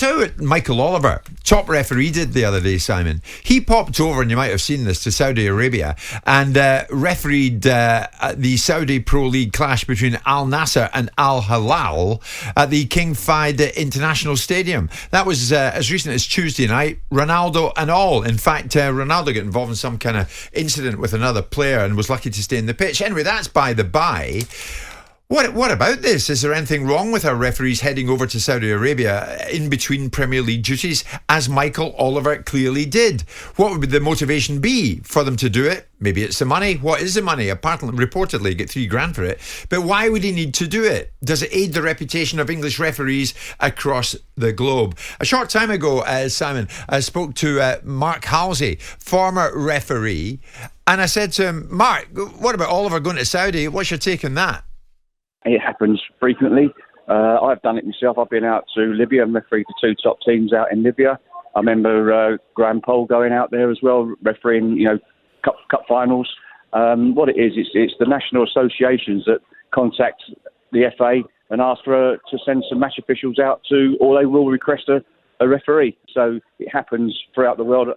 tell you what Michael Oliver, top referee, did the other day, Simon. He popped over, and you might have seen this, to Saudi Arabia and refereed the Saudi Pro League clash between Al Nasser and Al Hilal at the King Fahd International Stadium. That was as recent as Tuesday night. Ronaldo and all. In fact, Ronaldo got involved in some kind of incident with another player and was lucky to stay in the pitch. Anyway, that's by the by. What about this? Is there anything wrong with our referees heading over to Saudi Arabia in between Premier League duties, as Michael Oliver clearly did? What would the motivation be for them to do it? Maybe it's the money. What is the money? Apparently, reportedly, you get $3,000 for it. But why would he need to do it? Does it aid the reputation of English referees across the globe? A short time ago, Simon, I spoke to Mark Halsey, former referee, and I said to him, Mark, what about Oliver going to Saudi? What's your take on that? It happens frequently. I've done it myself. I've been out to Libya and refereed the two top teams out in Libya. I remember Graeme going out there as well, refereeing, cup finals. What it is, it's the national associations that contact the FA and ask to send some match officials out to, or they will request a referee. So it happens throughout the world.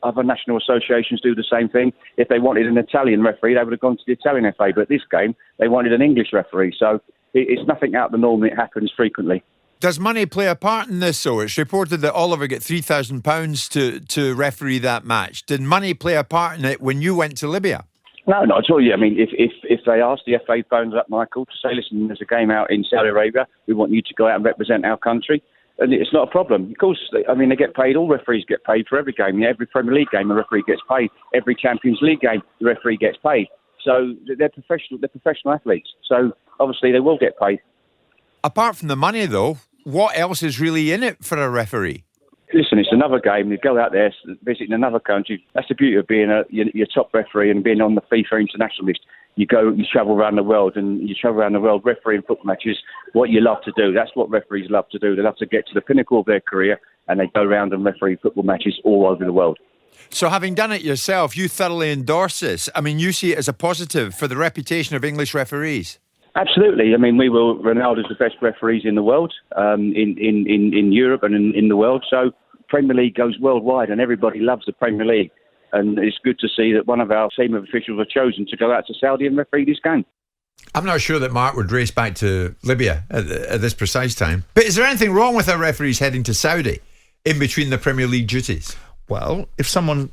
Other national associations do the same thing. If they wanted an Italian referee, they would have gone to the Italian FA. But this game, they wanted an English referee. So it's nothing out of the norm. It happens frequently. Does money play a part in this, though? It's reported that Oliver got £3,000 to referee that match. Did money play a part in it when you went to Libya? No, not at all. Yeah, I mean, if they ask, the FA phones up Michael to say, listen, there's a game out in Saudi Arabia. We want you to go out and represent our country. And it's not a problem. Of course, they get paid. All referees get paid for every game. Every Premier League game, a referee gets paid. Every Champions League game, the referee gets paid. So they're professional. They're professional athletes. So obviously they will get paid. Apart from the money, though, what else is really in it for a referee? Listen, it's another game. You go out there visiting another country. That's the beauty of being your top referee and being on the FIFA international list. You travel around the world, refereeing football matches. What you love to do. That's what referees love to do. They love to get to the pinnacle of their career, and they go around and referee football matches all over the world. So having done it yourself, you thoroughly endorse this. I mean, you see it as a positive for the reputation of English referees. Absolutely. I mean, Ronaldo's the best referees in the world, in Europe and in the world. So Premier League goes worldwide, and everybody loves the Premier League. And it's good to see that one of our team of officials are chosen to go out to Saudi and referee this game. I'm not sure that Mark would race back to Libya at this precise time. But is there anything wrong with our referees heading to Saudi in between the Premier League duties? Well, if someone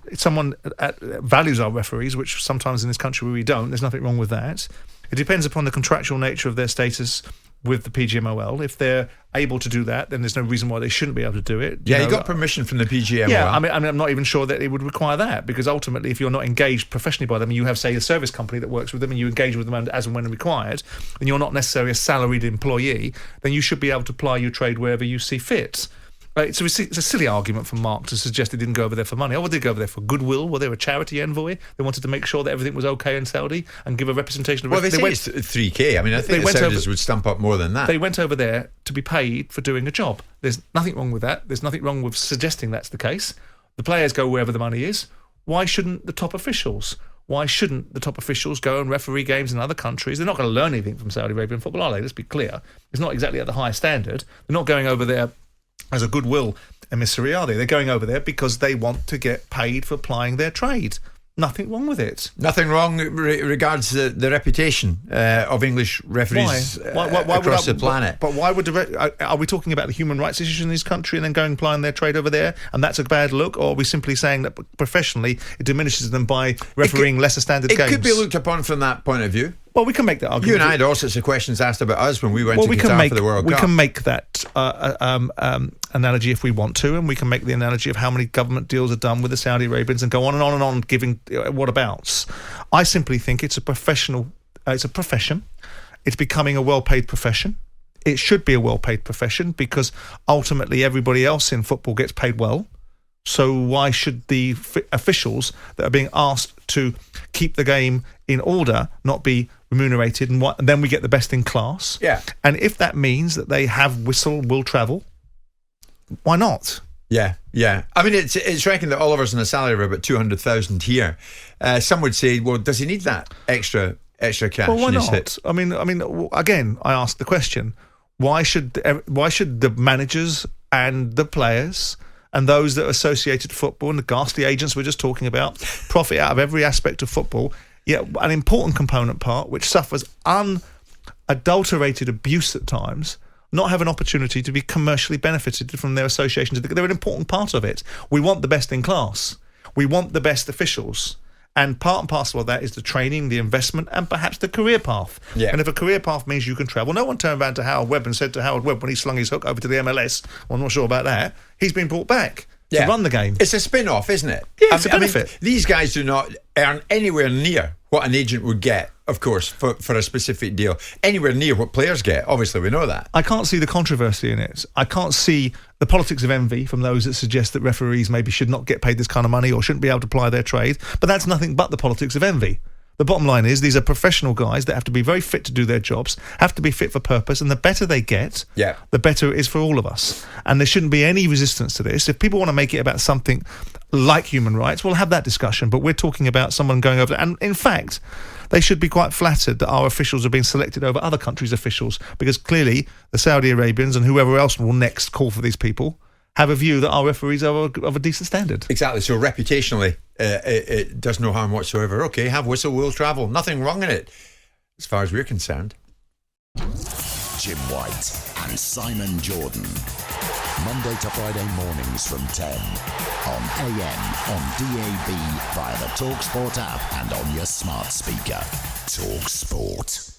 values our referees, which sometimes in this country we don't, there's nothing wrong with that. It depends upon the contractual nature of their status with the PGMOL. If they're able to do that, then there's no reason why they shouldn't be able to do it. You got permission from the PGMOL. Yeah, I mean, I'm not even sure that it would require that, because ultimately, if you're not engaged professionally by them, and you have, say, a service company that works with them, and you engage with them as and when required, and you're not necessarily a salaried employee, then you should be able to ply your trade wherever you see fit. Right, so it's a silly argument from Mark to suggest they didn't go over there for money. Oh, well, they go over there for goodwill. Were they a charity envoy? They wanted to make sure that everything was okay in Saudi and give a representation of... Well, they say it's 3K. I mean, I think the Saudis would stump up more than that. They went over there to be paid for doing a job. There's nothing wrong with that. There's nothing wrong with suggesting that's the case. The players go wherever the money is. Why shouldn't the top officials? Why shouldn't the top officials go and referee games in other countries? They're not going to learn anything from Saudi Arabian football, are they? Let's be clear. It's not exactly at the highest standard. They're not going over there as a goodwill emissary, are they? They're going over there because they want to get paid for plying their trade. Nothing wrong with it. Nothing wrong regards the reputation of English referees why across the planet. But why would are we talking about the human rights issues in this country and then going and plying their trade over there, and that's a bad look? Or are we simply saying that professionally it diminishes them by refereeing lesser standard games? It could be looked upon from that point of view. Well, we can make that argument. You and I had all sorts of questions asked about us when we went to Qatar for the World Cup. We can make that analogy if we want to, and we can make the analogy of how many government deals are done with the Saudi Arabians and go on and on and on, giving whatabouts. I simply think it's a profession. It's becoming a well-paid profession. It should be a well-paid profession because ultimately everybody else in football gets paid well. So why should the officials that are being asked to keep the game in order not be remunerated, and then we get the best in class? Yeah. And if that means that they have will travel, why not? Yeah. I mean, it's reckoned that Oliver's on a salary of about 200,000 here. Some would say, well, does he need that extra cash? Well, why in his not? hit? I mean, again, I ask the question: why should the managers and the players and those that are associated to football and the ghastly agents we're just talking about profit out of every aspect of football, yet an important component part which suffers unadulterated abuse at times, not have an opportunity to be commercially benefited from their associations. They're an important part of it. We want the best in class. We want the best officials. And part and parcel of that is the training, the investment, and perhaps the career path. Yeah. And if a career path means you can travel, no one turned around to Howard Webb and said to Howard Webb when he slung his hook over to the MLS, well, I'm not sure about that, he's been brought back to run the game. It's a spin-off, isn't it? Yeah, it's a benefit. These guys do not earn anywhere near what an agent would get, of course, for a specific deal. Anywhere near what players get. Obviously, we know that. I can't see the controversy in it. I can't see the politics of envy from those that suggest that referees maybe should not get paid this kind of money or shouldn't be able to ply their trade. But that's nothing but the politics of envy. The bottom line is these are professional guys that have to be very fit to do their jobs, have to be fit for purpose, and the better they get, the better it is for all of us. And there shouldn't be any resistance to this. If people want to make it about something like human rights, we'll have that discussion. But we're talking about someone going over... And in fact, they should be quite flattered that our officials are being selected over other countries' officials, because clearly the Saudi Arabians and whoever else will next call for these people have a view that our referees are of a decent standard. Exactly. So reputationally, it does no harm whatsoever. Okay, have whistle, will travel. Nothing wrong in it, as far as we're concerned. Jim White and Simon Jordan. Monday to Friday mornings from 10 on AM, on DAB, via the talkSPORT app and on your smart speaker. talkSPORT.